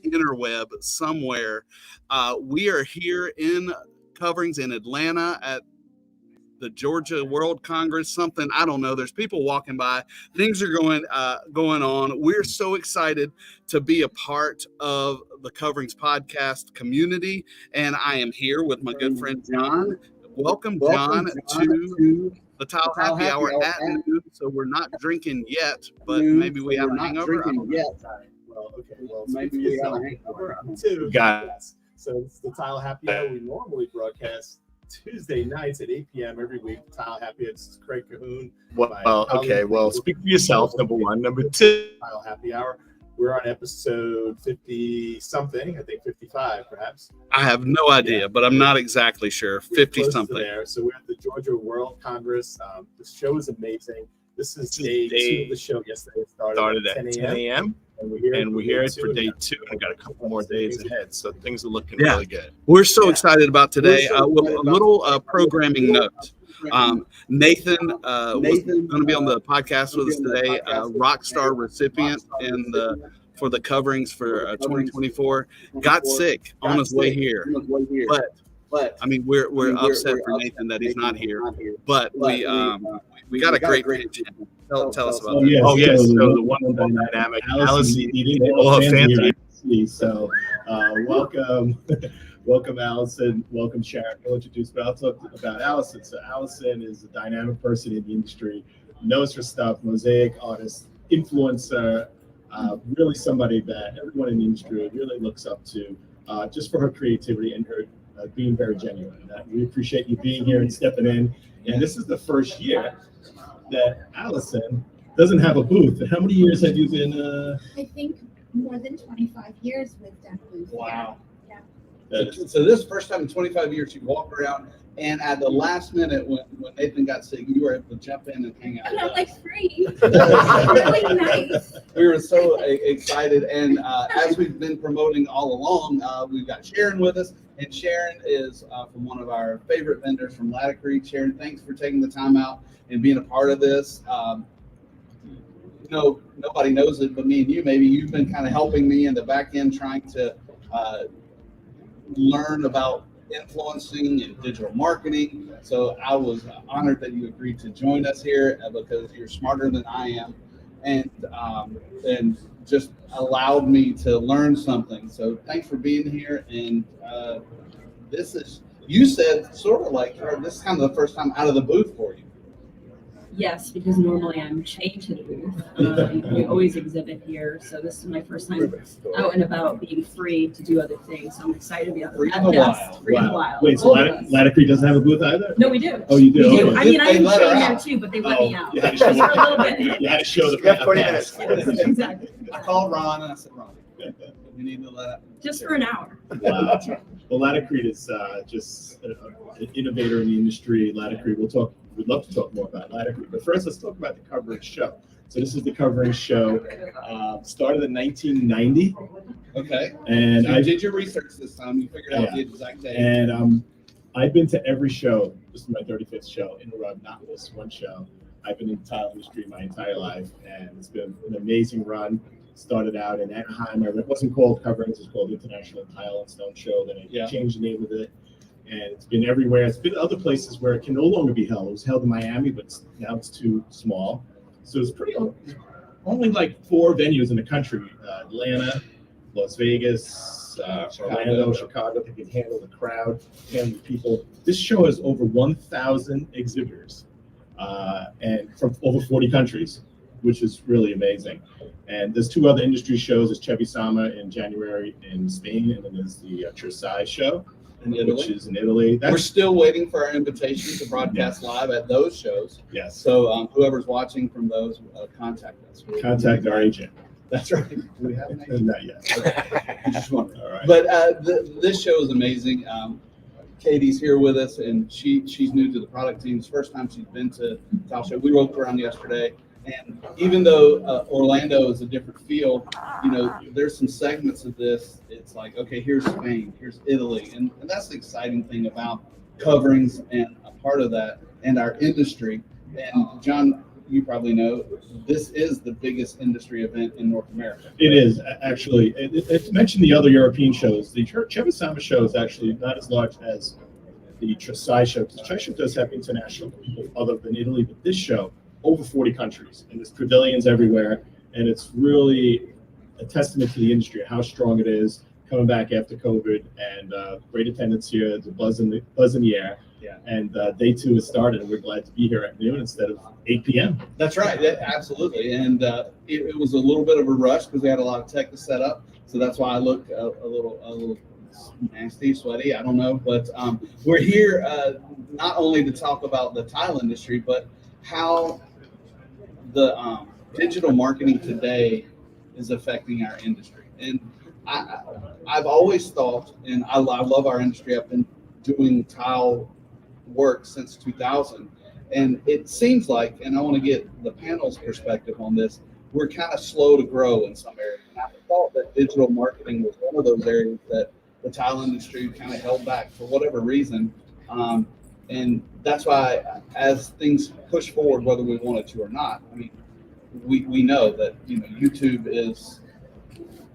interweb somewhere. We are here in Coverings in Atlanta at the Georgia World Congress, something, I don't know. There's people walking by. Things are going on. We're so excited to be a part of the Coverings podcast community, and I am here with my good friend John. Welcome, John, to the Tile Happy Hour at noon. So we're not drinking yet, but maybe we have a hangover. Well, okay. Well, maybe we have a hangover. Two guys. So it's the Tile Happy Hour. We normally broadcast Tuesday nights at 8 p.m. every week. Tile Happy. It's Craig Cahoon. Well, okay. Well, speak for yourself, number one. Number two. Tile Happy Hour. We're on episode 50-something. I think 55, perhaps. I have no idea, but I'm not exactly sure. 50-something. There. So we're at the Georgia World Congress. The show is amazing. This is day 2 of the show. Yesterday it started at 10 a.m. And we're here for day 2, and I got a couple more days ahead. So things are looking really good. We're so excited about today. With a little programming note. Nathan was going to be on the podcast with us today. Rockstar recipient for the coverings for 2024 got sick on his way here. But I mean, we're upset for Nathan that he's not here. But we got a great pitch. Tell us about that. Oh yes, so the one dynamic Allison needed all her fans. So welcome Allison, welcome Sharon. I'll introduce, but I'll talk about Allison. So Allison is a dynamic person in the industry, knows her stuff, mosaic artist, influencer, really somebody that everyone in the industry really looks up to, just for her creativity and her being very genuine. We appreciate you being here and stepping in. And this is the first year that Allison doesn't have a booth. How many years have you been? I think more than 25 years with that booth. Wow. Yeah. So this is the first time in 25 years you walked around, and at the last minute when Nathan got sick, you were able to jump in and hang out. And I'm like free. Really nice. We were so excited, and as we've been promoting all along, we've got Sharon with us, and Sharon is from one of our favorite vendors from Laticrete. Sharon, thanks for taking the time out and being a part of this. Nobody knows it but me and you. Maybe you've been kind of helping me in the back end, trying to learn about influencing and digital marketing. So I was honored that you agreed to join us here because you're smarter than I am, and just allowed me to learn something. So thanks for being here. And this is, you said, sort of like this is kind of the first time out of the booth for you. Yes, because normally I'm chained to the booth. We always exhibit here, so this is my first time out and about, being free to do other things. So I'm excited to be on the podcast. Free in the wild. Wait, so Laticrete doesn't have a booth either? No, we do. Oh, you do? We do. Okay. I mean, I'm chained there too, but they let me out. You had to Just for a little bit. You had to show the 40 minutes. Exactly. I called Ron and I said, Ron, we need to let Just for an hour. Wow. Well, Laticrete is just an innovator in the industry. Laticrete, we'd love to talk more about Laticrete, but first let's talk about the coverage show. So this is the coverage show, started in 1990. Okay. And so I did your research this time. You figured out the exact date. And I've been to every show. This is my 35th show in a row, not this one show. I've been in the tile industry my entire life, and it's been an amazing run. Started out in Anaheim. It wasn't called Coverings, it was called International Tile and Stone Show. Then I changed the name of it. And it's been everywhere. It's been other places where it can no longer be held. It was held in Miami, but now it's too small. So it's only like 4 venues in the country: Atlanta, Las Vegas, Orlando, Chicago. They can handle the crowd, handle the people. This show has over 1,000 exhibitors, and from over 40 countries, which is really amazing. And there's 2 other industry shows. There's Chevy Sama in January in Spain, and then there's the Trussai show, which is in Italy. We're still waiting for our invitation to broadcast live at those shows. Yes. So whoever's watching from those, contact us. Contact our agent. That's right. Do we have an agent? Not yet. I just wondering. All right. But this show is amazing. Katie's here with us, and she's new to the product team. It's the first time she's been to Tile Show. We rode around yesterday. And even though Orlando is a different feel, there's some segments of this. It's like, okay, here's Spain, here's Italy. And that's the exciting thing about coverings and a part of that and our industry. And John, you probably know, this is the biggest industry event in North America. It is actually. It's mentioned the other European shows. The Chevasama show is actually not as large as the Trasai show. The Trasai show does have international people other than Italy, but this show, over 40 countries, and there's pavilions everywhere, and it's really a testament to the industry, how strong it is, coming back after COVID, and great attendance here. There's a buzz in the air. Yeah. And day 2 has started, and we're glad to be here at noon instead of 8 p.m. That's right. Absolutely. And it was a little bit of a rush because we had a lot of tech to set up. So that's why I look a little nasty, sweaty. I don't know. But we're here not only to talk about the tile industry, but how the digital marketing today is affecting our industry. And I've always thought, and I love our industry. I've been doing tile work since 2000, and it seems like, and I want to get the panel's perspective on this, we're kind of slow to grow in some areas. And I thought that digital marketing was one of those areas that the tile industry kind of held back for whatever reason, and that's why as things push forward, whether we wanted to or not, I mean, we know that YouTube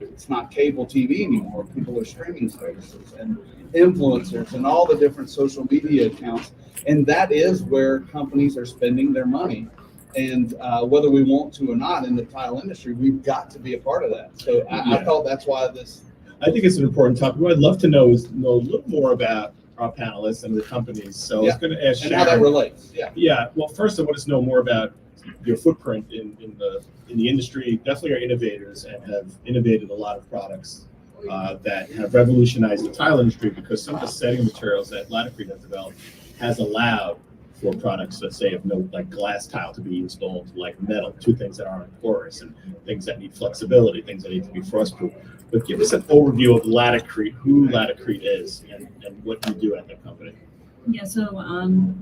it's not cable TV anymore. People are streaming services and influencers and all the different social media accounts. And that is where companies are spending their money. And whether we want to or not in the tile industry, we've got to be a part of that. So I thought that's why this. I think it's an important topic. What I'd love to know is know a little more about our panelists and the companies. So I was going to ask and Sharon. How that relates. Yeah. Well, first I want to know more about your footprint in the industry. Definitely are innovators and have innovated a lot of products that have revolutionized the tile industry, because some of the setting materials that Laticrete has developed has allowed for products that say of note, like glass tile, to be installed like metal, 2 things that aren't porous and things that need flexibility, things that need to be frostproof. But give us an overview of Laticrete, who Laticrete is, and what you do at the company. Yeah, so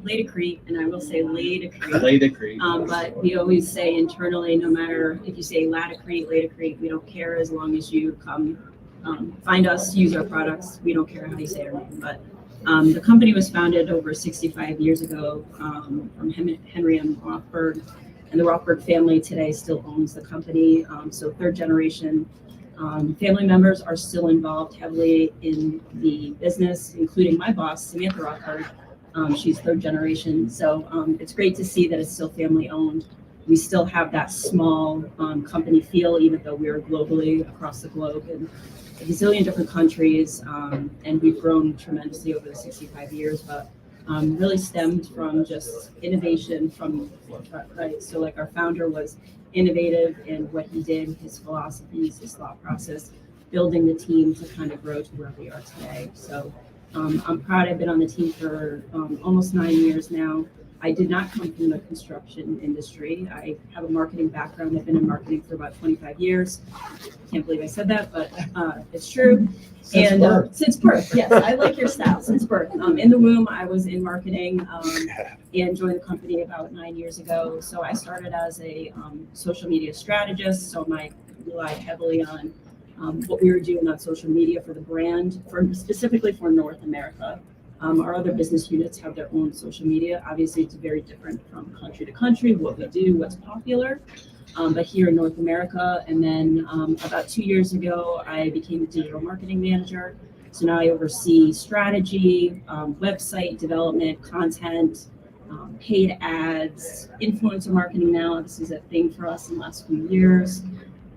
Laticrete, and I will say Laticrete. Laticrete. But we always say internally, no matter if you say Laticrete, we don't care as long as you come find us, use our products. We don't care how you say our name. But the company was founded over 65 years ago from Henry M. Rothberg, and the Rothberg family today still owns the company. So 3rd generation. Family members are still involved heavily in the business, including my boss, Samantha Rothberg. She's 3rd generation. So it's great to see that it's still family owned. We still have that small company feel, even though we're globally across the globe in a gazillion different countries. And we've grown tremendously over the 65 years, but really stemmed from just innovation from the forefront, right? So like our founder was innovative in what he did, his philosophies, his thought process, building the team to kind of grow to where we are today. So I'm proud. I've been on the team for almost 9 years now. I did not come from the construction industry. I have a marketing background. I've been in marketing for about 25 years. Can't believe I said that, but it's true. Since birth, yes, I like your style. Since birth, in the womb, I was in marketing and joined the company about 9 years ago. So I started as a social media strategist. So I relied heavily on what we were doing on social media for the brand, specifically for North America. Our other business units have their own social media. Obviously, it's very different from country to country, what we do, what's popular. But here in North America, and then about 2 years ago, I became a digital marketing manager. So now I oversee strategy, website development, content, paid ads, influencer marketing now. This is a thing for us in the last few years.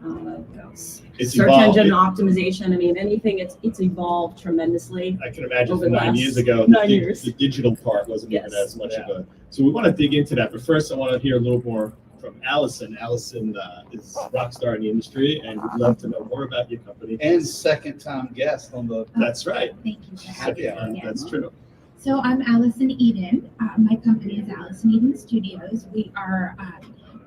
What else? It's Search evolved. engine optimization. I mean, anything. It's evolved tremendously. I can imagine Over from the 9 last years ago, 9 years. the digital part wasn't even Yes. as much of a. So we want to dig into that, but first I want to hear a little more from Allison. Allison is a rock star in the industry, and we'd love to know more about your company. And 2nd-time guest on the. That's right. Thank you. Yeah. That's true. So I'm Allison Eden. My company is Allison Eden Studios. We are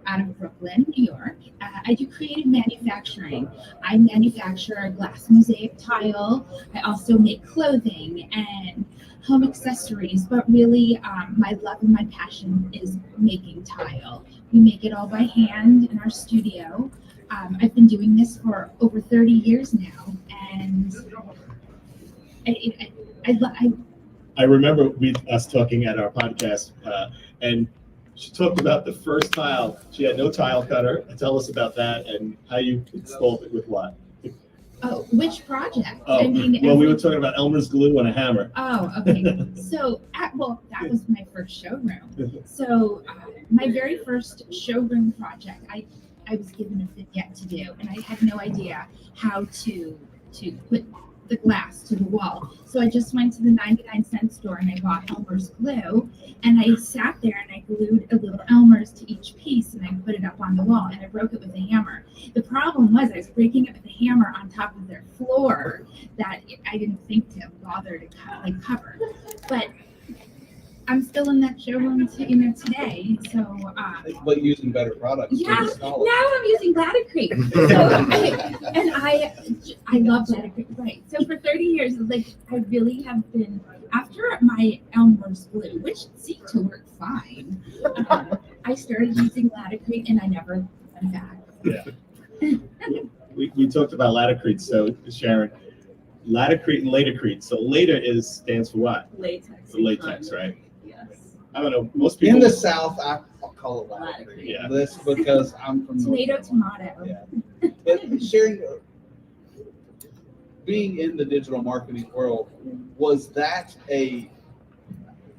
out of Brooklyn, New York. I do creative manufacturing. I manufacture glass mosaic tile. I also make clothing and home accessories, but really my love and my passion is making tile. We make it all by hand in our studio. I've been doing this for over 30 years now, and I remember us talking at our podcast, and she talked about the first tile. She had no tile cutter. Tell us about that and how you installed it with what? Oh, which project? Oh, I mean, well, we were talking about Elmer's glue and a hammer. Oh, okay. So, well, that was my first showroom. So, my very first showroom project, I was given a vignette to do, and I had no idea how to put the glass to the wall. So I just went to the 99-cent store and I bought Elmer's glue, and I sat there and I glued a little Elmer's to each piece, and I put it up on the wall, and I broke it with a hammer. The problem was I was breaking it with a hammer on top of their floor that I didn't think to bother to cover. But I'm still in that showroom today. So, but using better products. yeah, now I'm using Laticrete. So, and I love Laticrete. Right. So for 30 years, like I really have been, after my Elmer's glue, which seemed to work fine, I started using Laticrete and I never went back. Yeah. we talked about Laticrete. So Sharon, Laticrete and Laticrete. So Lata stands for what? Latex. The latex, right? Yes. I don't know. Most people In the South, I call it Laticrete. Yeah. This because I'm from Tomato. Yeah. But Sharon, being in the digital marketing world, was that I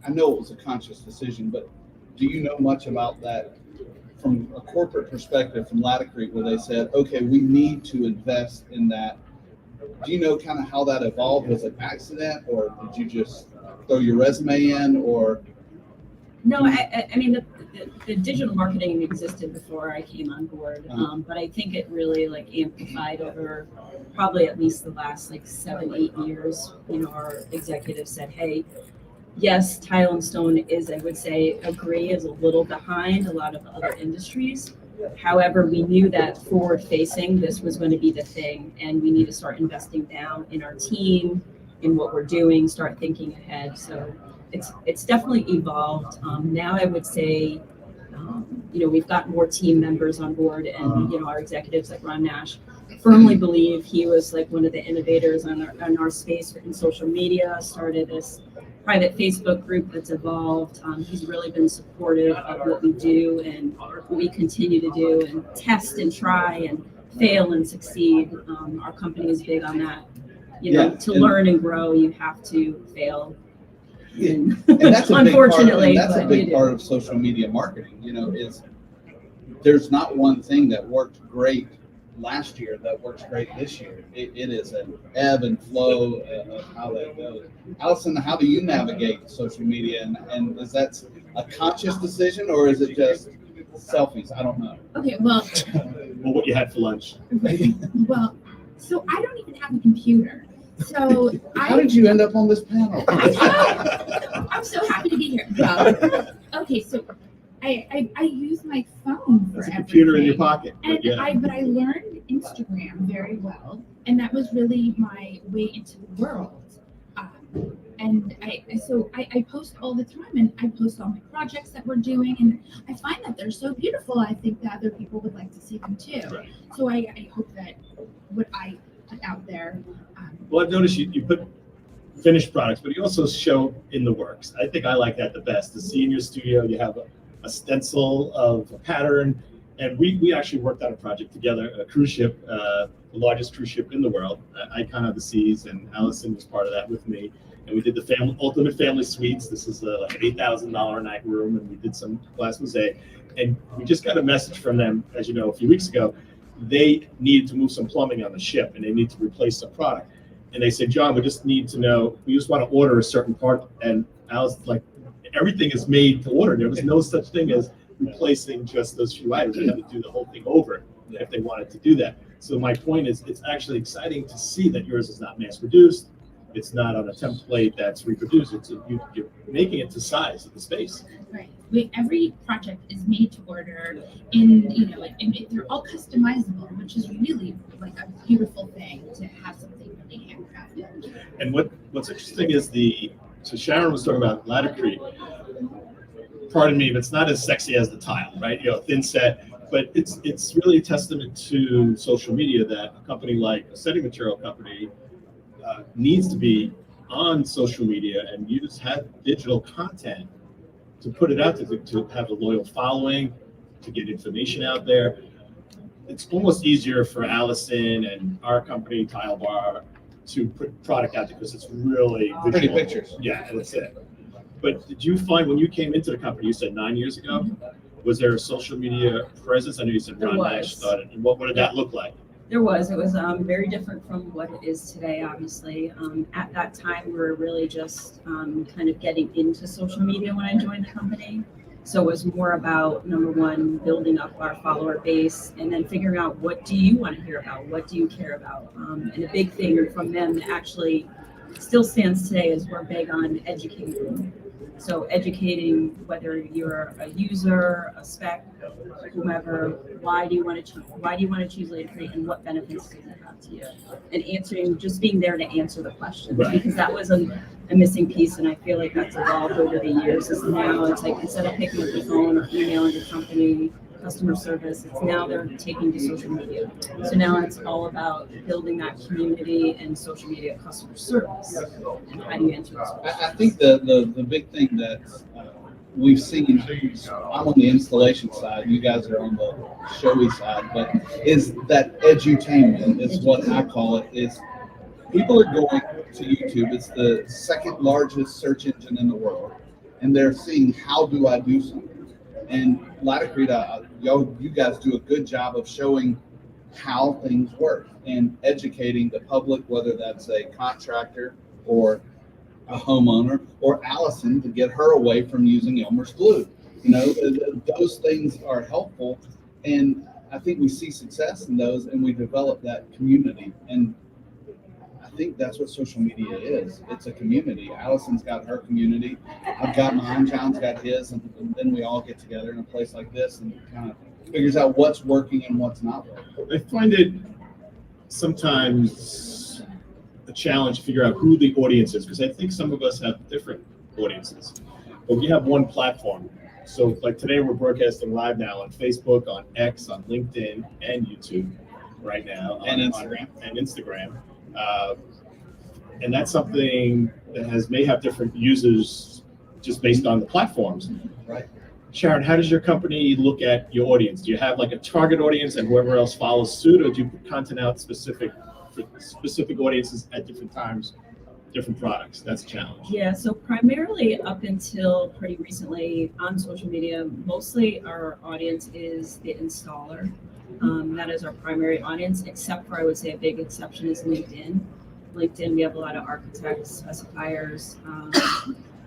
know it was a conscious decision, but do you know much about that from a corporate perspective from Laticrete, where they said, okay, we need to invest in that? Do you know kind of how that evolved? Was it accident, or did you just throw your resume in, or? No, I mean, the digital marketing existed before I came on board, but I think it really like amplified over probably at least the last like 7-8 years. You know, our executives said, hey, yes, tile and stone is, I would say, agree, is a little behind a lot of other industries. However, we knew that forward facing, this was going to be the thing, and we need to start investing down in our team, in what we're doing, start thinking ahead. So it's definitely evolved. Now I would say, you know, we've got more team members on board, and you know, our executives like Ron Nash firmly believe he was like one of the innovators on our space in social media, started this private Facebook group that's evolved. He's really been supportive of what we do and what we continue to do and test and try and fail and succeed. Our company is big on that. You know, to learn and grow, you have to fail. And that's a unfortunately, that's a big part of social media marketing. You know, is there's not one thing that worked great last year that works great this year. It is an ebb and flow of how that goes. Allison, how do you navigate social media, and is that a conscious decision, or is it just selfies? I don't know. Okay, well, Well, what you had for lunch? well, so I don't even have a computer. So How did you end up on this panel? I'm so happy to be here. Well, okay, so I use my phone for There's a everything. computer in your pocket. And Yeah. but I learned Instagram very well, and that was really my way into the world. And I post all the time, and I post all my projects that we're doing, and I find that they're so beautiful. I think that other people would like to see them too. Right. So I hope that what I put out there. Well, I've noticed you put finished products, but you also show in the works. I think I like that the best. To see in your studio, you have a stencil of a pattern, and we actually worked on a project together, a cruise ship, the largest cruise ship in the world, Icon of the Seas, and Allison was part of that with me. And we did the ultimate family suites. This is like an $8,000 a night room, and we did some glass mosaic. And we just got a message from them, as you know, a few weeks ago. They needed to move some plumbing on the ship, and they need to replace some product. And they said, John, we just need to know, we just want to order a certain part. And I was like, everything is made to order. There was no such thing as replacing just those few items. We had to do the whole thing over if they wanted to do that. So my point is, it's actually exciting to see that yours is not mass produced. It's not on a template that's reproduced. You're making it to size of the space. Right. Every project is made to order, and they're all customizable, which is really like a beautiful thing to have something really handcrafted. And what's interesting is so Sharon was talking about Laticrete. Pardon me, but it's not as sexy as the tile, right? You know, thin set. But it's really a testament to social media that a company like a setting material company needs to be on social media and have digital content to put it out to have a loyal following, to get information out there. It's almost easier for Allison and our company, Tile Bar, to put product out there because it's really Pretty visual. pictures. Yeah, that's it. But did you find when you came into the company, you said 9 years ago, was there a social media presence? I know you said There Ron was. Nash started. And what did that look like? There was. It was very different from what it is today, obviously. At that time, we were really just kind of getting into social media when I joined the company. So it was more about, number one, building up our follower base and then figuring out what do you want to hear about? What do you care about? And a big thing from them that actually still stands today is we're big on educating. So educating whether you're a user, a spec, whomever, why do you want to choose Laticrete and what benefits does it have to you? And answering, just being there to answer the questions, Right. because that was a missing piece, and I feel like that's evolved over the years. Is now it's like instead of picking up the phone or emailing your company customer service, it's now they're taking to social media. So now it's all about building that community and social media customer service. And how do you answer those questions? I think the big thing that we've seen, I'm on the installation side, you guys are on the showy side, but is that edutainment is what I call it, is people are going to YouTube. It's the second largest search engine in the world, and they're seeing, how do I do something? And Laticrete, you guys do a good job of showing how things work and educating the public, whether that's a contractor or a homeowner, or Allison, to get her away from using Elmer's glue. You know, those things are helpful, and I think we see success in those, and we develop that community. And I think that's what social media is. It's a community. Allison's got her community. I've got mine. John's got his, and then we all get together in a place like this and kind of figures out what's working and what's not working. I find it sometimes a challenge to figure out who the audience is, because I think some of us have different audiences, but we have one platform. So like today we're broadcasting live now on Facebook, on X, on LinkedIn, and YouTube right now. And Instagram. And Instagram. And that's something that may have different users just based on the platforms. Right. Sharon, how does your company look at your audience? Do you have like a target audience and whoever else follows suit, or do you put content out for specific audiences at different times, different products? That's a challenge. Yeah, so primarily up until pretty recently on social media, mostly our audience is the installer. That is our primary audience, except for, I would say, a big exception is LinkedIn. LinkedIn, we have a lot of architects, specifiers,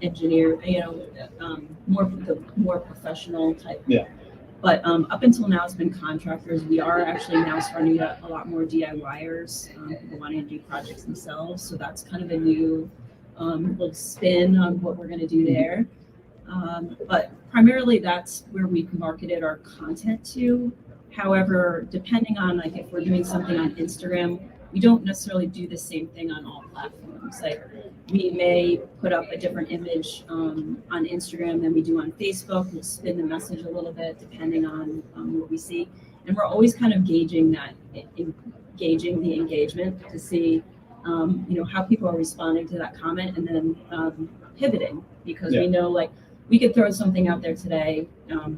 engineer, more professional type. Yeah. But up until now, it's been contractors. We are actually now starting to get a lot more DIYers, people wanting to do projects themselves. So that's kind of a new little spin on what we're going to do there. But primarily, that's where we've marketed our content to. However, depending on, like, if we're doing something on Instagram, we don't necessarily do the same thing on all platforms. Like, we may put up a different image on Instagram than we do on Facebook. We'll spin the message a little bit depending on what we see. And we're always kind of gauging the engagement to see, how people are responding to that comment, and then pivoting, because we know, like, we could throw something out there today.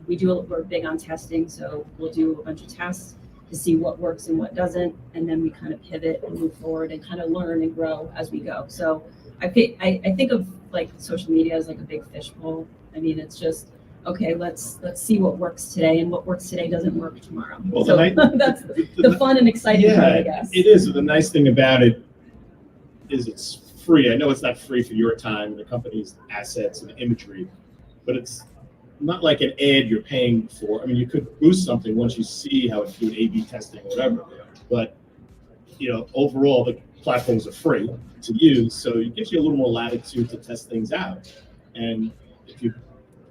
We're big on testing, so we'll do a bunch of tests to see what works and what doesn't, and then we kind of pivot and move forward and kind of learn and grow as we go. So I think of like social media as like a big fishbowl. I mean, it's just, okay, let's see what works today, and what works today doesn't work tomorrow. Well, so that's the fun and exciting part, I guess. It is. The nice thing about it is it's free. I know it's not free for your time and the company's assets and imagery, but it's not like an ad you're paying for. I mean, you could boost something once you see how it's doing A/B testing or whatever, but overall the platforms are free to use, so it gives you a little more latitude to test things out. And if you're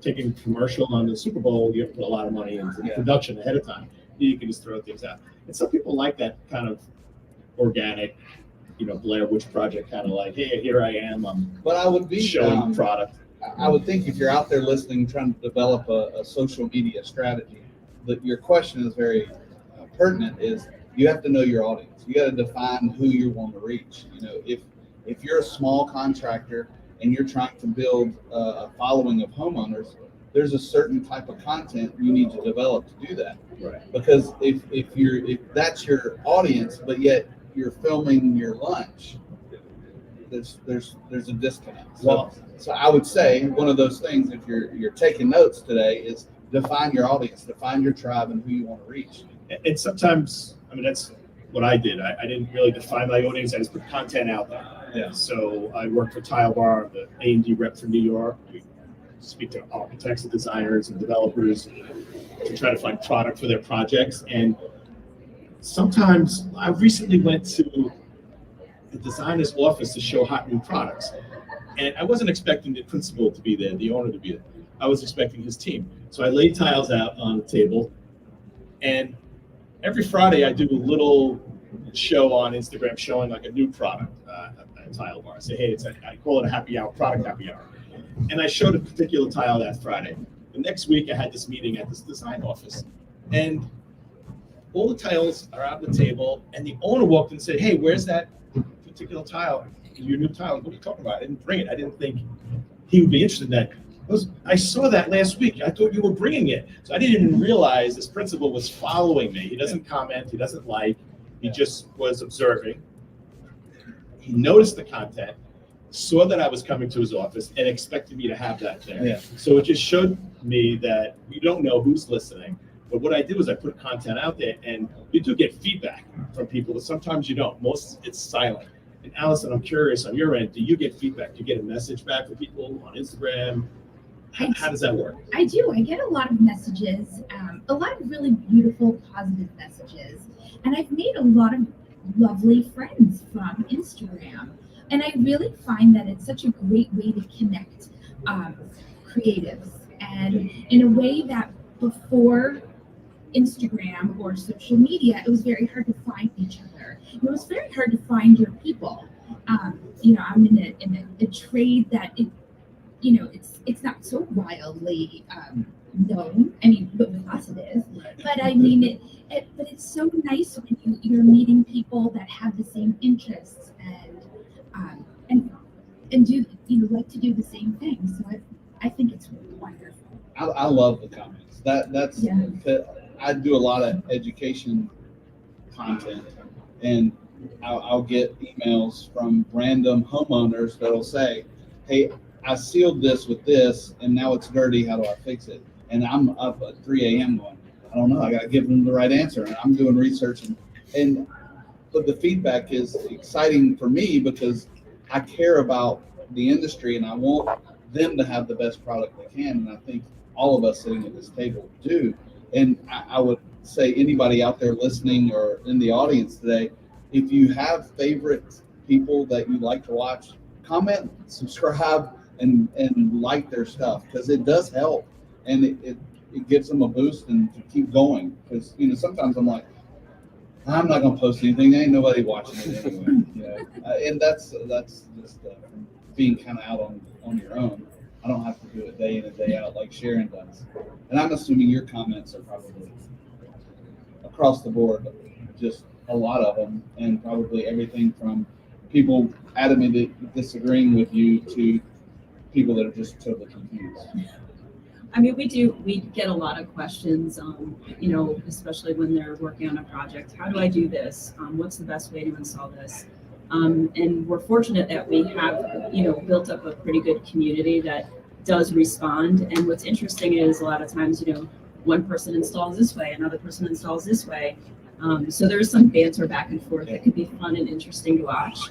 taking commercial on the Super Bowl, you have to put a lot of money into production ahead of time. You can just throw things out. And some people like that kind of organic, Blair Witch Project kind of like, hey, here I am, But I would be showing the product. I would think if you're out there listening, trying to develop a social media strategy, that your question is very pertinent. Is you have to know your audience. You got to define who you want to reach. If you're a small contractor and you're trying to build a following of homeowners, there's a certain type of content you need to develop to do that. Right. Because if that's your audience, but yet you're filming your lunch, there's a disconnect. So I would say one of those things, if you're taking notes today, is define your audience, define your tribe, and who you want to reach. And sometimes, I mean, that's what I did. I didn't really define my audience. I just put content out there. Yeah. So I worked for Tile Bar, the A&D rep for New York. We speak to architects and designers and developers to try to find product for their projects. And sometimes I recently went to the designer's office to show hot new products. And I wasn't expecting the principal to be there, the owner to be there. I was expecting his team. So I laid tiles out on the table. And every Friday I do a little show on Instagram showing like a new product at Tile Bar. I say, hey, I call it a happy hour, product happy hour. And I showed a particular tile that Friday. The next week I had this meeting at this design office. And all the tiles are out on the table. And the owner walked in and said, hey, where's that particular tile? Your new tile? What are you talking about? I didn't bring it. I didn't think he would be interested in that. I saw that last week. I thought you were bringing it. So I didn't even realize this principal was following me. He doesn't comment. He doesn't like. He just was observing. He noticed the content, saw that I was coming to his office, and expected me to have that there. Yeah. So it just showed me that we don't know who's listening. But what I did was I put content out there, and you do get feedback from people, but sometimes you don't. Most it's silent. And Allison, I'm curious on your end, do you get feedback? Do you get a message back from people on Instagram? How does that work? I do. I get a lot of messages, a lot of really beautiful, positive messages. And I've made a lot of lovely friends from Instagram. And I really find that it's such a great way to connect creatives. And in a way that before Instagram or social media, it was very hard to find each other. It was very hard to find your people. I'm in a trade that it's not so wildly known. I mean, but with us it is. But I mean, but it's so nice when you're meeting people that have the same interests and do like to do the same thing. So I think it's wonderful. I love the comments. That's I do a lot of education content, and I'll get emails from random homeowners that'll say, hey, I sealed this with this and now it's dirty, how do I fix it? And I'm up at 3 a.m. going, I don't know, I gotta give them the right answer. And I'm doing research but the feedback is exciting for me because I care about the industry and I want them to have the best product they can. And I think all of us sitting at this table do. And I would say anybody out there listening or in the audience today, if you have favorite people that you like to watch, comment, subscribe, and like their stuff, because it does help, and it gives them a boost and to keep going. Because sometimes I'm like, I'm not gonna post anything. There ain't nobody watching it anyway. And that's just being kind of out on your own. I don't have to do it day in and day out like Sharon does. And I'm assuming your comments are probably across the board, just a lot of them, and probably everything from people adamantly disagreeing with you to people that are just totally confused. I mean, we get a lot of questions, especially when they're working on a project. How do I do this? What's the best way to install this? And we're fortunate that we have, built up a pretty good community that does respond. And what's interesting is a lot of times, one person installs this way, another person installs this way. So there's some banter back and forth that could be fun and interesting to watch,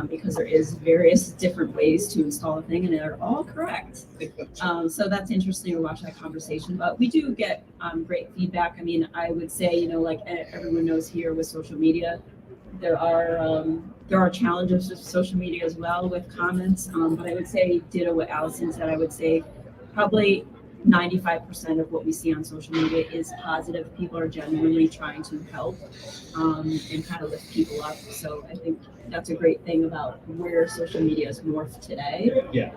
because there is various different ways to install a thing and they're all correct. So that's interesting to watch that conversation. But we do get great feedback. I mean, I would say, like everyone knows here with social media, there are challenges with social media as well with comments. But I would say, ditto what Allison said, I would say probably 95% of what we see on social media is positive. People are genuinely trying to help and kind of lift people up. So I think that's a great thing about where social media is morphed today. Yeah.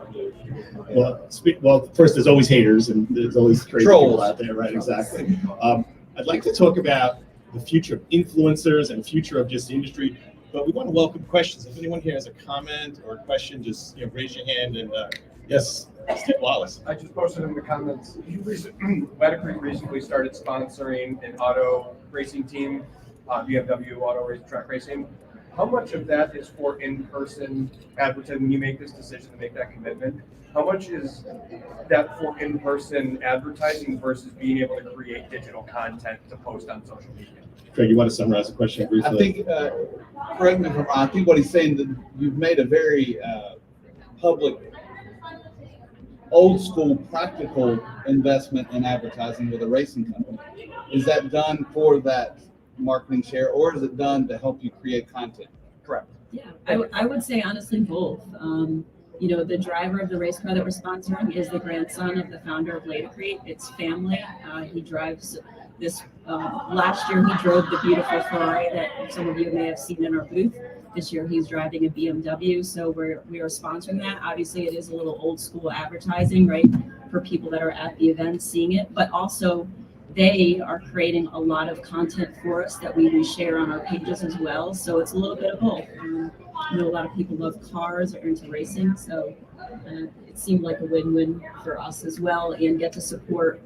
Well, first, there's always haters and there's always crazy people out there, right? Exactly. I'd like to talk about the future of influencers and future of just the industry, but we want to welcome questions. If anyone here has a comment or a question, just raise your hand and yes. Steve Wallace. I just posted in the comments, Laticrete recently started sponsoring an auto racing team, BMW auto race track racing. How much of that is for in-person advertising? When you make this decision to make that commitment, how much is that for in-person advertising versus being able to create digital content to post on social media? Craig, you want to summarize the question briefly? I think, correct me if I'm wrong, I think what he's saying that you've made a very public, old school, practical investment in advertising with a racing company. Is that done for that marketing share, or is it done to help you create content? Correct. Yeah, I would say honestly both. The driver of the race car that we're sponsoring is the grandson of the founder of Laticrete. It's family. He drives this. Last year he drove the beautiful Ferrari that some of you may have seen in our booth. This year he's driving a BMW. So we are sponsoring that. Obviously it is a little old school advertising, right, for people that are at the event seeing it, but also they are creating a lot of content for us that we reshare on our pages as well. So it's a little bit of both. A lot of people love cars or into racing, so it seemed like a win-win for us as well, and get to support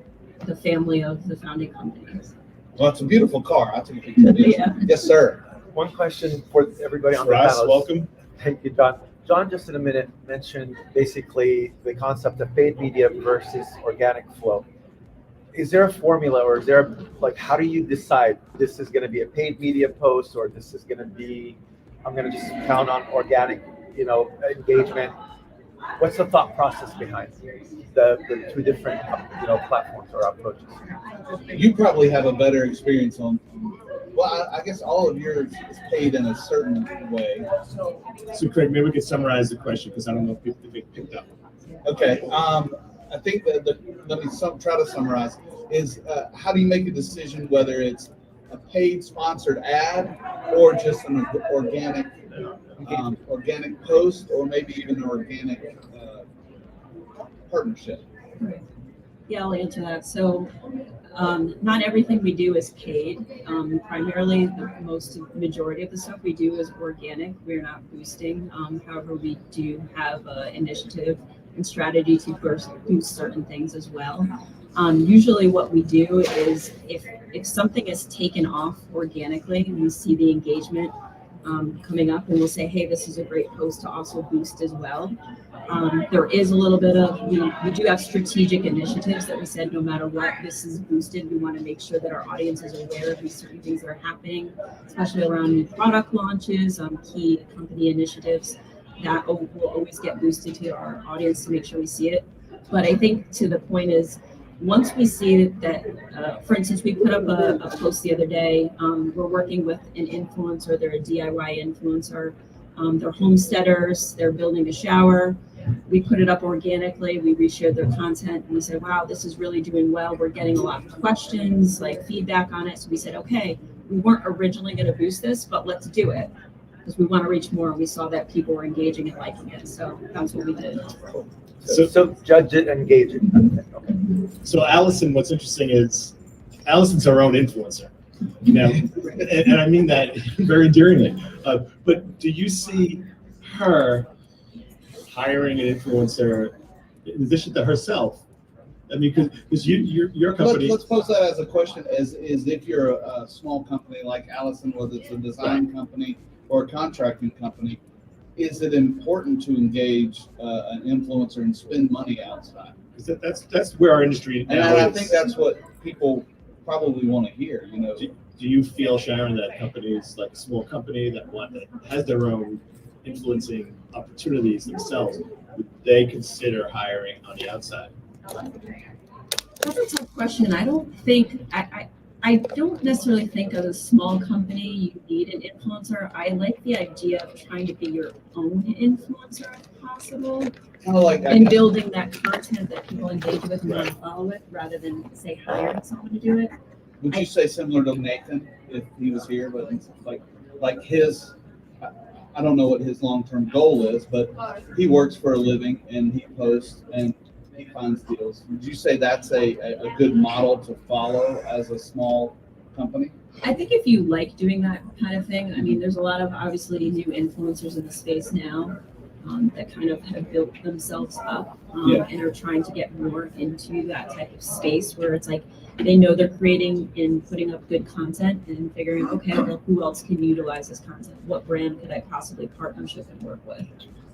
the family of the founding companies. Well, it's a beautiful car. I think Yeah. Yes, sir. One question for everybody on the Ross, panel. welcome. Thank you, John. John, just in a minute, mentioned basically the concept of paid media versus organic flow. Is there a formula, or is there how do you decide this is going to be a paid media post, or this is going to be, I'm going to just count on organic, engagement? What's the thought process behind the two different, platforms or approaches? You probably have a better experience on. Well, I guess all of yours is paid in a certain way. So Craig, maybe we could summarize the question because I don't know if people picked up. Okay. I think that let me try to summarize. Is how do you make a decision whether it's a paid sponsored ad or just an organic post, or maybe even an organic partnership? Yeah, I'll answer that. So not everything we do is paid. Primarily, the majority of the stuff we do is organic. We're not boosting. However, we do have an initiative and strategy to boost certain things as well. Usually what we do is if something is taken off organically and we see the engagement coming up, and we'll say, hey, this is a great post to also boost as well. There is a little bit of, we do have strategic initiatives that we said no matter what this is boosted, we want to make sure that our audience is aware of these certain things that are happening, especially around new product launches, key company initiatives that will always get boosted to our audience to make sure we see it. But I think to the point is, once we see that, for instance, we put up a post the other day, we're working with an influencer, they're a DIY influencer, they're homesteaders, they're building a shower. We put it up organically, we reshared their content, and we said, wow, this is really doing well. We're getting a lot of questions, feedback on it. So we said, okay, we weren't originally going to boost this, but let's do it because we want to reach more. And we saw that people were engaging and liking it. So that's what we did. So judge it, engage it. Okay. So Allison, what's interesting is Allison's our own influencer, and I mean that very endearingly. But do you see her hiring an influencer in addition to herself? I mean, because your company. Let's pose that as a question: is if you're a small company like Allison, whether it's a design company or a contracting company, is it important to engage an influencer and spend money outside? Because that's where our industry And now I is. think that's what people probably want to hear. Do you feel, Sharon, that companies like a small company that has their own influencing opportunities themselves, would they consider hiring on the outside? That's a tough question. I don't think I don't necessarily think as a small company you need an influencer. I like the idea of trying to be your own influencer if possible, Kind of like and building that content that people engage with and want to follow it, rather than say hiring someone to do it. Would you say similar to Nathan if he was here, but like his? I don't know what his long-term goal is, but he works for a living and he posts and he finds deals. Would you say that's a good model to follow as a small company? I think if you like doing that kind of thing, I mean, there's a lot of obviously new influencers in the space now. that kind of have built themselves up and are trying to get more into that type of space where it's like they know they're creating and putting up good content and figuring, okay, well, who else can utilize this content? What brand could I possibly partnership and work with?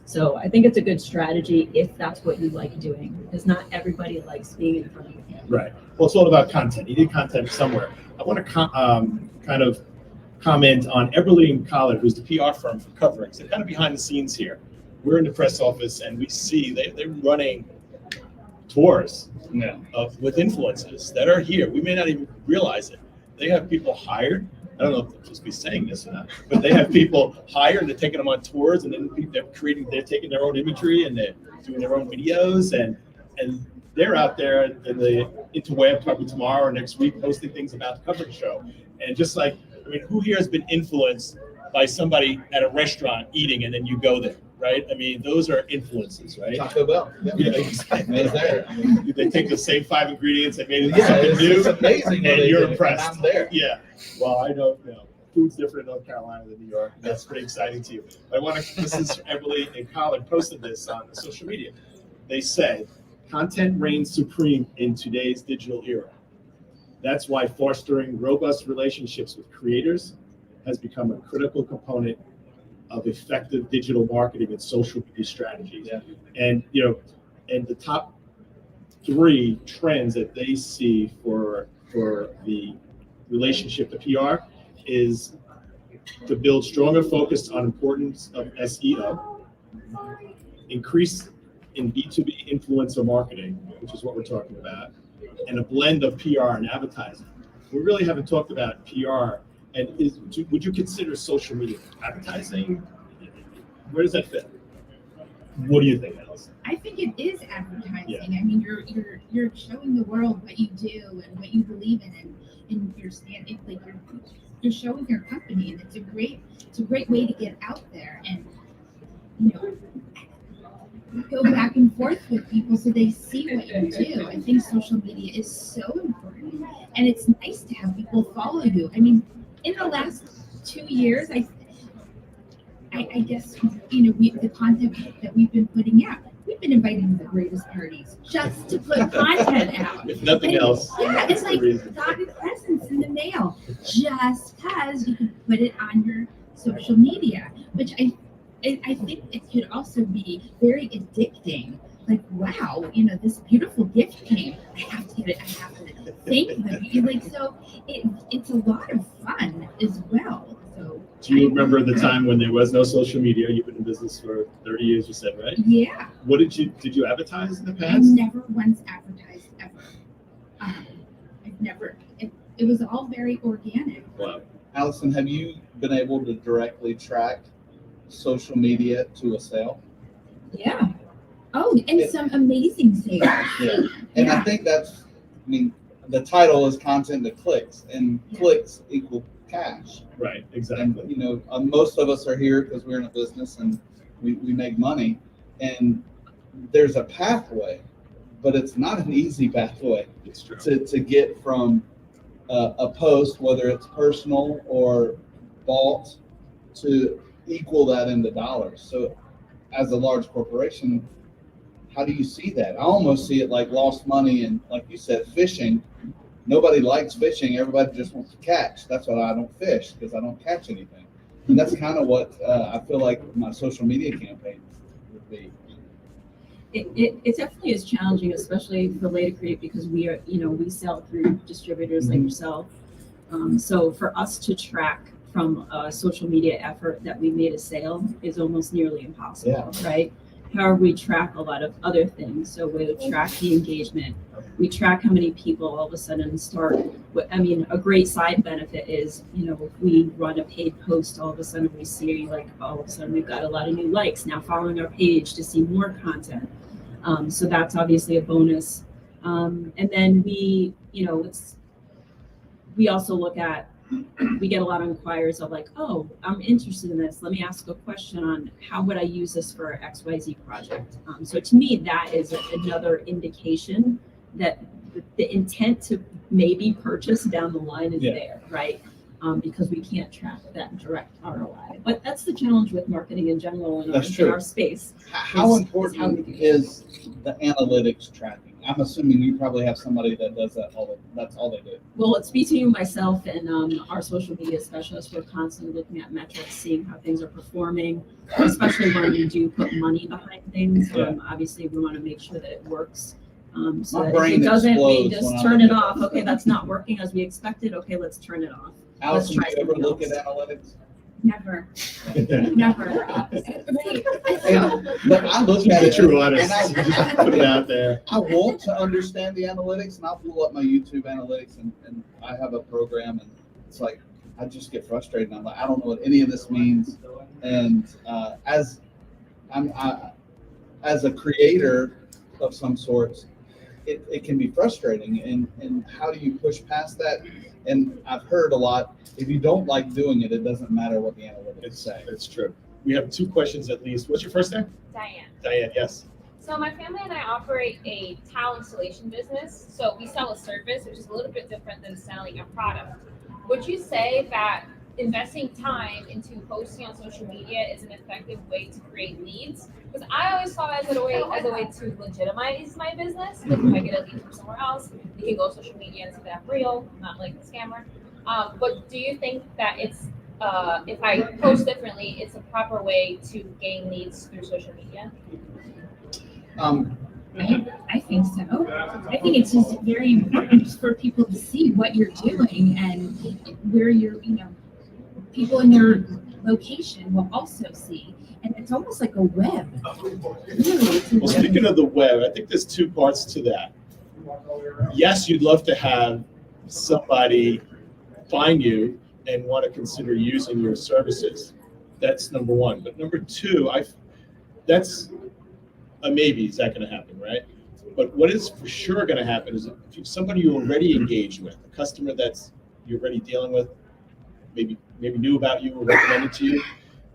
So I think it's a good strategy if that's what you like doing, because not everybody likes being in front of the camera. Right. Well, it's all about content. You need content somewhere. I want to kind of comment on Eberly and Collard, who's the PR firm for Coverings. They're kind of behind the scenes here. We're in the press office, and we see they're running tours with influencers that are here. We may not even realize it. They have people hired. I don't know if they're supposed to be saying this or not, but they have people hired and they're taking them on tours, and then they're taking their own imagery and they're doing their own videos, and they're out there in the interweb probably tomorrow or next week posting things about the coverage show. And just like, I mean, who here has been influenced by somebody at a restaurant eating and then you go there, right? I mean, those are influences, right? Taco Bell. Yeah, exactly. There. They take the same 5 ingredients and made it Yeah, something new, it's amazing. and you're impressed. I'm there. Yeah. Well, I know, food's different in North Carolina than New York. That's pretty exciting to you. I want to, this is Eberly and Collard posted this on social media. They said, content reigns supreme in today's digital era. That's why fostering robust relationships with creators has become a critical component of effective digital marketing and social media strategies. Yeah. And and the top 3 trends that they see for the relationship to PR is to build stronger focus on importance of SEO, increase in B2B influencer marketing, which is what we're talking about, and a blend of PR and advertising. We really haven't talked about PR. And would you consider social media advertising? Where does that fit? What do you think, Allison? I think it is advertising. Yeah. I mean, you're showing the world what you do and what you believe in, and you're showing your company, and it's a great way to get out there and go back and forth with people so they see what you do. I think social media is so important, and it's nice to have people follow you. I mean, in the last 2 years, I guess the content that we've been putting out, we've been inviting the greatest parties just to put content out. If nothing else, Yeah, it's like reason. gotten presents in the mail just because you can put it on your social media, which I think it could also be very addicting. Like, wow, this beautiful gift came. I have to get it. I have to thank them. So it's a lot of fun as well. So Do you remember the time when there was no social media? You've been in business for 30 years, you said, right? Yeah. What did you advertise in the I past? never once advertised ever. I've never. It was all very organic. Wow. Allison, have you been able to directly track social media to a sale? Yeah. Oh, and some amazing sales. Yeah. And I think the title is content to clicks, and clicks equal cash. Right, And, exactly. most of us are here because we're in a business and we make money, and there's a pathway, but it's not an easy pathway It's true. to get from a post, whether it's personal or bought, to equal that into dollars. So as a large corporation, how do you see that? I almost see it like lost money, and like you said, fishing. Nobody likes fishing. Everybody just wants to catch. That's why I don't fish, because I don't catch anything. And that's kind of what I feel like my social media campaign would be. It definitely is challenging, especially for Laticrete, because we are, we sell through distributors like yourself. So for us to track from a social media effort that we made a sale is almost nearly impossible, right? However, we track a lot of other things. So we track the engagement. We track how many people all of a sudden start. A great side benefit is, if we run a paid post, all of a sudden we see all of a sudden we've got a lot of new likes now following our page to see more content. So that's obviously a bonus. And then we also look at, we get a lot of inquiries of like, oh, I'm interested in this. Let me ask a question on how would I use this for XYZ project. So to me, that is another indication that the intent to maybe purchase down the line is there, right? because we can't track that direct ROI. But that's the challenge with marketing in general in That's true. our space. How Is important how we do that. is the analytics tracking? I'm assuming you probably have somebody that does that that's all they do. Well, it's between myself and our social media specialist. We're constantly looking at metrics, seeing how things are performing, especially when we do put money behind things. Obviously, we want to make sure that it works. So My that if brain it doesn't, we explodes when just I turn look it at off. that. Okay, that's not working as we expected. Okay, let's turn it off. Allison, do try you ever something look else. at analytics? Never, never. But I look at it True and honest. Just put it out there. I want to understand the analytics, and I'll pull up my YouTube analytics, and I have a program, and it's like I just get frustrated. And I'm like, I don't know what any of this means. And as a creator of some sorts, it can be frustrating. And how do you push past that? And I've heard a lot, if you don't like doing it, it doesn't matter what the analytics say. It's true. We have 2 questions at least. What's your first name? Diane. Diane, yes. So my family and I operate a tile installation business. So we sell a service, which is a little bit different than selling a product. Would you say that investing time into posting on social media is an effective way to create leads? Because I always saw it as a way to legitimize my business. Like if I get a lead from somewhere else, you can go to social media and see that I'm real, not like a scammer. But do you think that it's if I post differently, it's a proper way to gain leads through social media? I think so. I think it's just very important just for people to see what you're doing and where you're, people in their location will also see. And it's almost like a web. Really, it's a Well, web. speaking of the web, I think there's 2 parts to that. Yes, you'd love to have somebody find you and want to consider using your services. That's number 1. But number 2, that's a maybe. Is that going to happen, right? But what is for sure going to happen is if somebody you already engaged with, a customer that's you're already dealing with, maybe knew about you or recommended to you,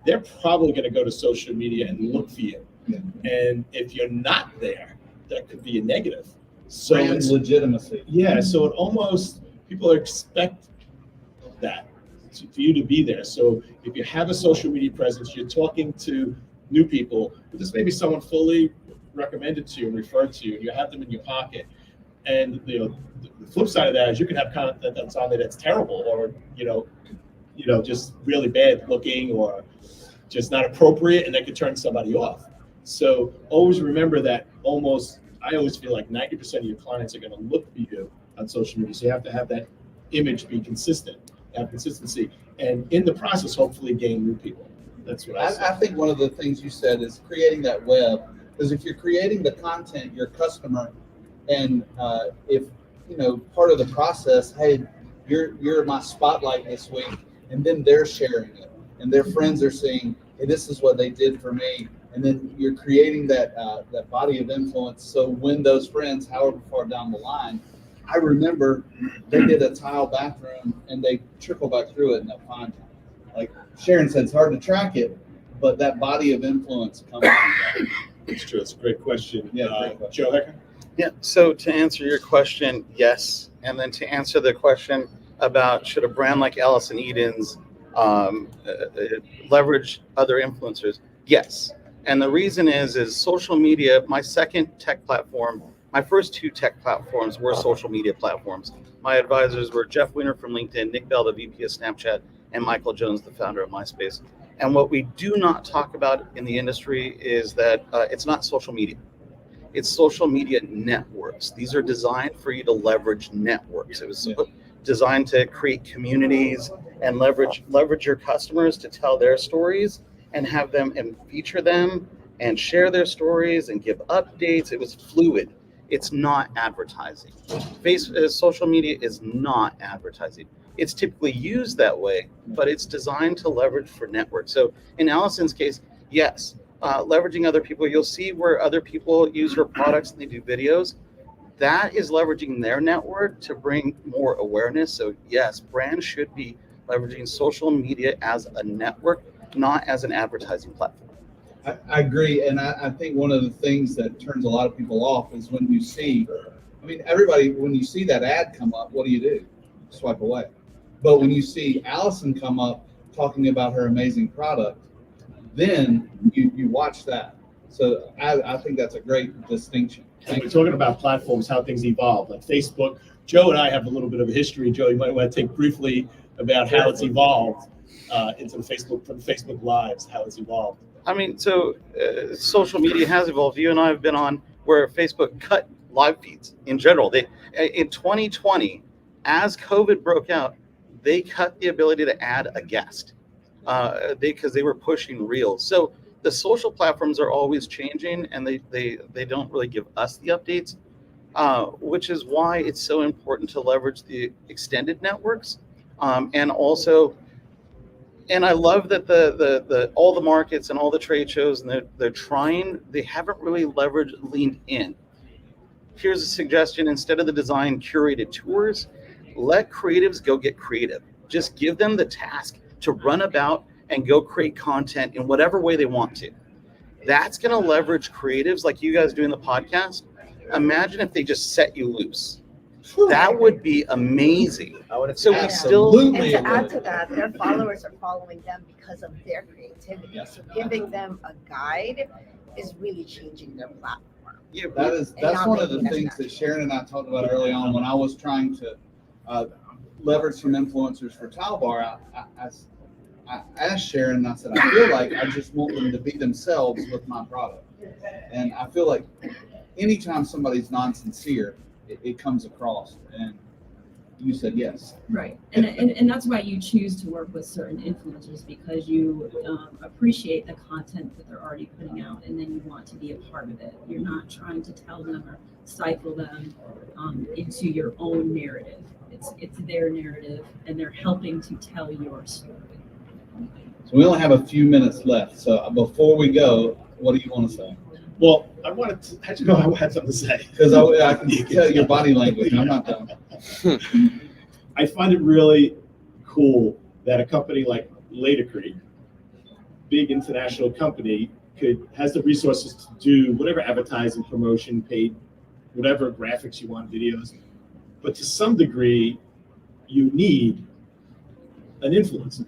they're probably going to go to social media and look for you. Yeah. And if you're not there, that could be a negative. So Brand it's legitimacy. yeah, so it almost people expect that for you to be there. So if you have a social media presence, you're talking to new people, but this may be someone fully recommended to you and referred to you, and you have them in your pocket. And the flip side of that is you can have content that's on there that's terrible, or just really bad looking, or just not appropriate, and that could turn somebody off. So always remember that. I always feel like 90% of your clients are going to look for you on social media. So you have to have that image be consistent, have consistency, and in the process, hopefully gain new people. That's what I say. I think one of the things you said is creating that web, because if you're creating the content, your customer, and if part of the process, hey, you're my spotlight this week, and then they're sharing it, and their friends are seeing, hey, this is what they did for me, and then you're creating that body of influence. So when those friends, however far down the line, I remember they did a tile bathroom, and they trickle back through it, and they'll find you. Like Sharon said, it's hard to track it, but that body of influence comes from that. It's true. It's a great question. Yeah, great question. Joe Hecker? Yeah, so to answer your question, yes. And then to answer the question about should a brand like Allison Eden's leverage other influencers, yes. And the reason is social media, my second tech platform, my first 2 tech platforms were social media platforms. My advisors were Jeff Weiner from LinkedIn, Nick Bell, the VP of Snapchat, and Michael Jones, the founder of MySpace. And what we do not talk about in the industry is that it's not social media. It's social media networks. These are designed for you to leverage networks. It was designed to create communities and leverage your customers to tell their stories and have them and feature them and share their stories and give updates. It was fluid. It's not advertising. Social media is not advertising. It's typically used that way, but it's designed to leverage for networks. So in Allison's case, yes, leveraging other people. You'll see where other people use her products and they do videos. That is leveraging their network to bring more awareness. So yes, brands should be leveraging social media as a network, not as an advertising platform. I agree, and I think one of the things that turns a lot of people off is when you see, everybody, when you see that ad come up, what do? Swipe away. But when you see Allison come up talking about her amazing product, then you watch that. So I think that's a great distinction. And we're talking about platforms, how things evolve, like Facebook. Joe and I have a little bit of a history. Joe, you might want to take briefly about how it's evolved into the Facebook, from Facebook Lives, how it's evolved. I mean, so social media has evolved. You and I have been on where Facebook cut live feeds in general. They in 2020, as COVID broke out, they cut the ability to add a guest because they were pushing reels. So the social platforms are always changing, and they don't really give us the updates, which is why it's so important to leverage the extended networks, and also. And I love that the all the markets and all the trade shows, and they haven't really leaned in. Here's a suggestion: instead of the design curated tours, let creatives go get creative. Just give them the task to run about and go create content in whatever way they want to. That's going to leverage creatives like you guys doing the podcast. Imagine if they just set you loose. That would be amazing. So we still. And to add to that, their followers are following them because of their creativity. So giving them a guide is really changing their platform. Yeah, That's one of the things that Sharon and I talked about early on when I was trying to leverage some influencers for Tile Bar. I asked Sharon, and I said, I feel like I just want them to be themselves with my product. And I feel like anytime somebody's non-sincere, it comes across. And you said yes. Right. And that's why you choose to work with certain influencers, because you appreciate the content that they're already putting out, and then you want to be a part of it. You're not trying to tell them or stifle them into your own narrative. It's their narrative, and they're helping to tell your story. So we only have a few minutes left. So before we go, what do you want to say? Well, I wanted to, how'd you know I had something to say? Because I can tell your body language. I'm not done. I find it really cool that a company like Laticrete, big international company, has the resources to do whatever advertising, promotion, paid, whatever graphics you want, videos. But to some degree, you need an influencer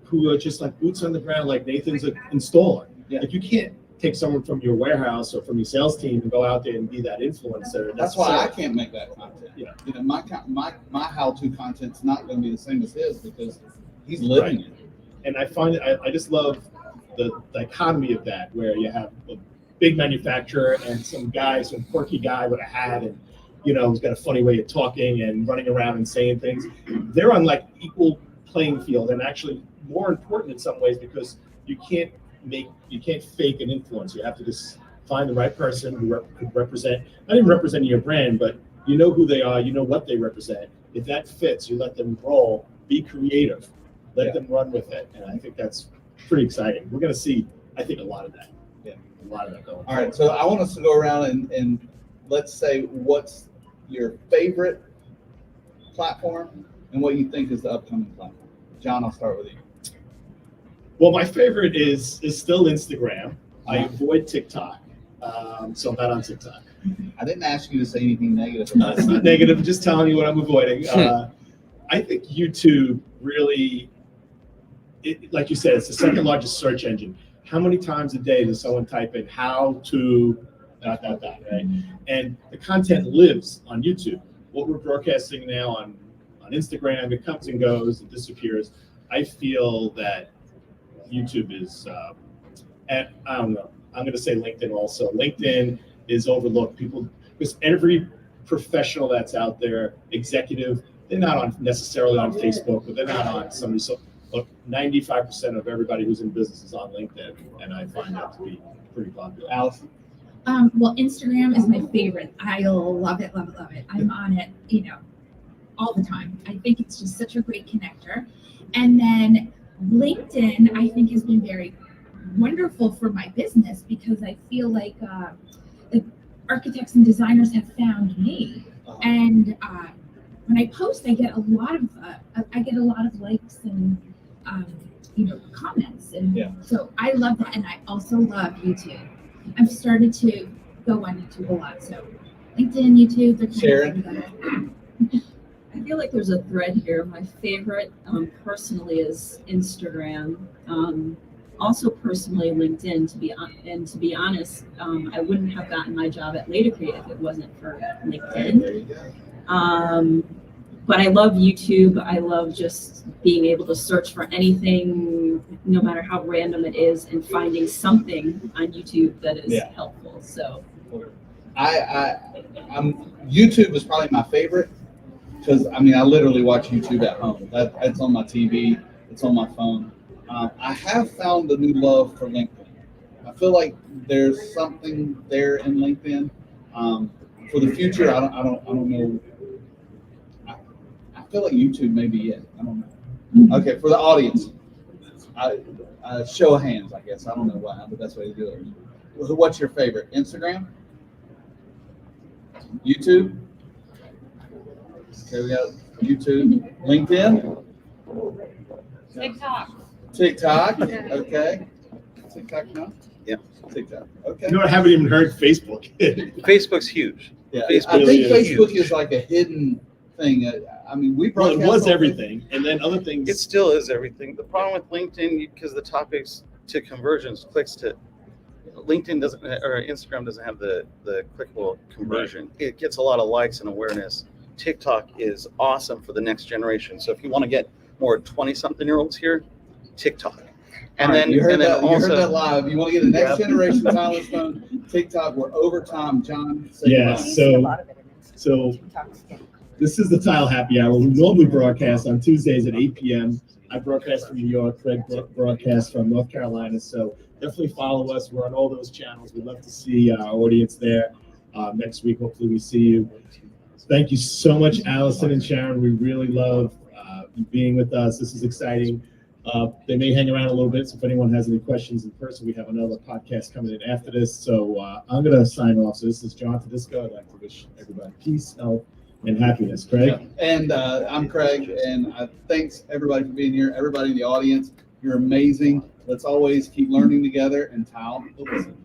who are just like boots on the ground, like Nathan's an installer. Yeah. Like you can't take someone from your warehouse or from your sales team and go out there and be that influencer. That's why I can't make that content. Yeah. You know, my how-to content's not going to be the same as his because he's living it. And I find it, I just love the dichotomy of that, where you have a big manufacturer and some quirky guy with a hat and, you know, who's got a funny way of talking and running around and saying things. They're on like equal playing field, and actually more important in some ways, because you can't fake an influence. You have to just find the right person who could represent, not even representing your brand, but you know who they are, you know what they represent. If that fits, you let them roll, be creative, let them run with it. And I think that's pretty exciting. We're going to see, I think, a lot of that. Yeah, a lot of that going. All right, so I want us to go around and let's say what's your favorite platform and what you think is the upcoming platform. John, I'll start with you. Well, my favorite is still Instagram. I avoid TikTok, so I'm not on TikTok. I didn't ask you to say anything negative. No, it's not negative. I'm just telling you what I'm avoiding. I think YouTube really, like you said, it's the second largest search engine. How many times a day does someone type in how to ... right? And the content lives on YouTube. What we're broadcasting now on Instagram, it comes and goes, it disappears. I feel that YouTube is, and I don't know, I'm going to say LinkedIn also. LinkedIn is overlooked. People, because every professional that's out there, executive, they're not necessarily on Facebook, but they're not on somebody. So look, 95% of everybody who's in business is on LinkedIn, and I find that to be pretty popular. Allison? Well, Instagram is my favorite. I love it, love it, love it. I'm on it, all the time. I think it's just such a great connector. And then LinkedIn, I think, has been very wonderful for my business, because I feel like the architects and designers have found me. And when I post, I get a lot of likes and comments, and so I love that. And I also love YouTube. I've started to go on YouTube a lot. So LinkedIn, YouTube, they're Sharon? I feel like there's a thread here. My favorite personally is Instagram. Also personally LinkedIn. To be honest, I wouldn't have gotten my job at Laticrete if it wasn't for LinkedIn. There you go. But I love YouTube. I love just being able to search for anything, no matter how random it is, and finding something on YouTube that is helpful. So I'm YouTube is probably my favorite because I mean I literally watch YouTube at home. It's on my TV. It's on my phone. I have found a new love for LinkedIn. I feel like there's something there in LinkedIn. For the future, I don't know. I feel like YouTube may be it. I don't know. Okay, for the audience, show of hands, I guess. I don't know how the best way to do it. What's your favorite? Instagram? YouTube? Okay, we got YouTube. LinkedIn? TikTok. Okay. TikTok now? Yeah. TikTok. Okay. You know, I haven't even heard Facebook. Facebook's huge. Yeah, Facebook I think is Facebook huge. is like a hidden thing. I mean, we Well, it broadcast was on everything, and then other things. It still is everything. The problem with LinkedIn, because the topics to conversions, clicks to LinkedIn doesn't, or Instagram doesn't have the clickable conversion. It gets a lot of likes and awareness. TikTok is awesome for the next generation. So if you want to get more 20-something-year-olds here, TikTok. And All right, then you heard and then that. You also heard that live. You want to get the next generation talent phone? TikTok. We're over time, John. Say Yeah, goodbye. so this is the Tile Happy Hour. We normally broadcast on Tuesdays at 8 p.m. I broadcast from New York. Fred broadcasts from North Carolina. So definitely follow us. We're on all those channels. We'd love to see our audience there. Next week, hopefully we see you. Thank you so much, Allison and Sharon. We really love you being with us. This is exciting. They may hang around a little bit, so if anyone has any questions in person, we have another podcast coming in after this. So I'm going to sign off. So this is John Tedisco. I'd like to wish everybody peace, health, and happiness. Craig? And I'm Craig, and thanks everybody for being here. Everybody in the audience, you're amazing. Let's always keep learning together and tile. Listen.